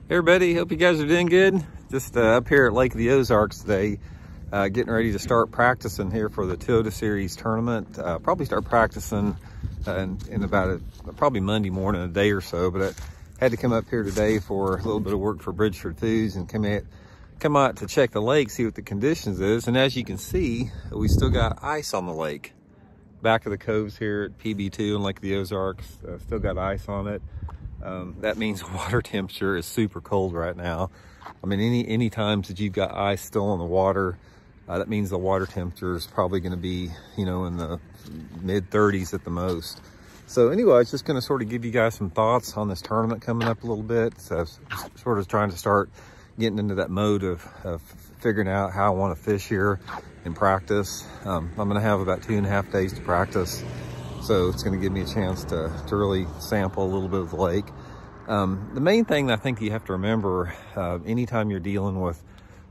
Hey everybody, hope you guys are doing good. Just up here at Lake of the Ozarks today, getting ready to start practicing here for the Toyota Series tournament. Probably start practicing in about probably Monday morning, a day or so, but I had to come up here today for a little bit of work for Bridgeford Foods and come out to check the lake, see what the conditions is. And as you can see, we still got ice on the lake. Back of the coves here at PB2 and Lake of the Ozarks, still got ice on it. That means water temperature is super cold right now. I mean, any times that you've got ice still in the water, that means the water temperature is probably going to be, you know, in the mid 30s at the most. So anyway, I was just going to sort of give you guys some thoughts on this tournament coming up a little bit. So I was sort of trying to start getting into that mode of figuring out how I want to fish here in practice. I'm going to have about 2.5 days to practice. So it's going to give me a chance to really sample a little bit of the lake. The main thing that I think you have to remember anytime you're dealing with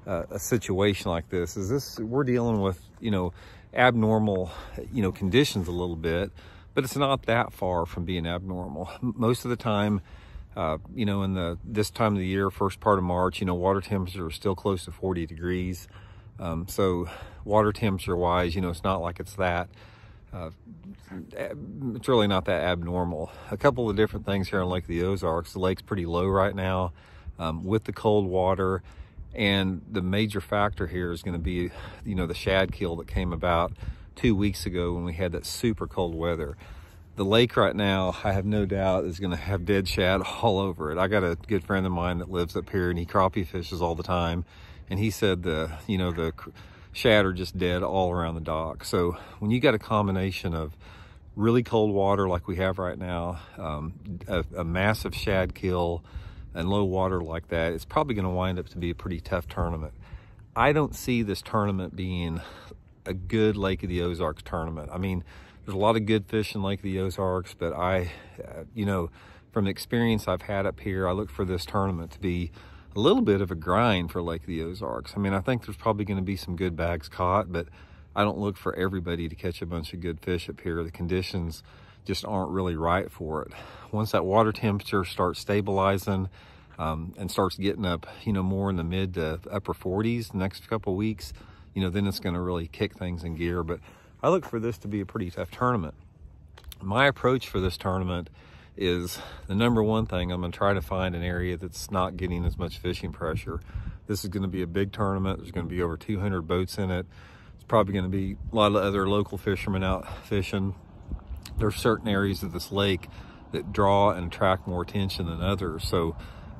a situation like this is we're dealing with, you know, abnormal, you know, conditions a little bit, but it's not that far from being abnormal. Most of the time, you know, in this time of the year, first part of March, you know, water temperature is still close to 40 degrees. So water temperature wise, you know, it's not like it's that. It's really not that abnormal. A couple of different things here on Lake of the Ozarks. The lake's pretty low right now with the cold water, and the major factor here is going to be, you know, the shad kill that came about 2 weeks ago when we had that super cold weather. The lake right now, I have no doubt, is going to have dead shad all over it. I got a good friend of mine that lives up here and he crappie fishes all the time, and he said the shad are just dead all around the dock. So when you got a combination of really cold water like we have right now, a massive shad kill and low water like that, it's probably going to wind up to be a pretty tough tournament. I don't see this tournament being a good Lake of the Ozarks tournament. I mean, there's a lot of good fish in Lake of the Ozarks, but you know, from the experience I've had up here, I look for this tournament to be a little bit of a grind for Lake of the Ozarks. I mean, I think there's probably going to be some good bags caught, but I don't look for everybody to catch a bunch of good fish up here. The conditions just aren't really right for it. Once that water temperature starts stabilizing and starts getting up, you know, more in the mid to upper 40s the next couple of weeks, you know, then it's going to really kick things in gear. But I look for this to be a pretty tough tournament. My approach for this tournament is the number one thing. I'm going to try to find an area that's not getting as much fishing pressure. This is going to be a big tournament. There's going to be over 200 boats in it. It's probably going to be a lot of other local fishermen out fishing. There's certain areas of this lake that draw and attract more attention than others. So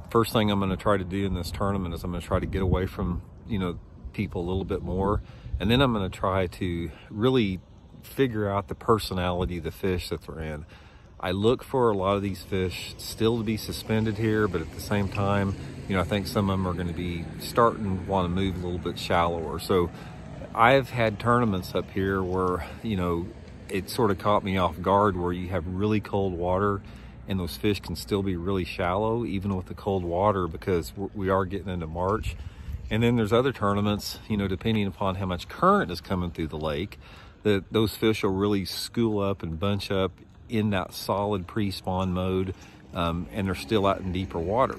first thing I'm going to try to do in this tournament is I'm going to try to get away from, you know, people a little bit more. And then I'm going to try to really figure out the personality of the fish that they're in. I look for a lot of these fish still to be suspended here, but at the same time, you know, I think some of them are going to be starting to want to move a little bit shallower. So I've had tournaments up here where, you know, it sort of caught me off guard where you have really cold water and those fish can still be really shallow even with the cold water because we are getting into March. And then there's other tournaments, you know, depending upon how much current is coming through the lake, that those fish will really school up and bunch up in that solid pre-spawn mode, and they're still out in deeper water.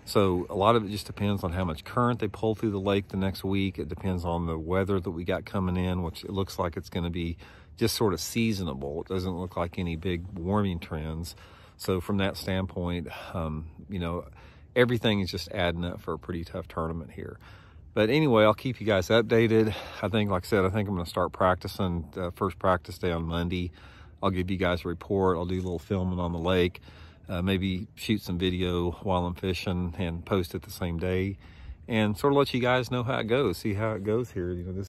So a lot of it just depends on how much current they pull through the lake the next week. It depends on the weather that we got coming in, which it looks like it's going to be just sort of seasonable. It doesn't look like any big warming trends. So from that standpoint, you know, everything is just adding up for a pretty tough tournament here. But anyway, I'll keep you guys updated. I think, like I said, I think I'm going to start practicing first practice day on Monday. I'll give you guys a report. I'll do a little filming on the lake, maybe shoot some video while I'm fishing and post it the same day and sort of let you guys know how it goes, see how it goes here. You know, this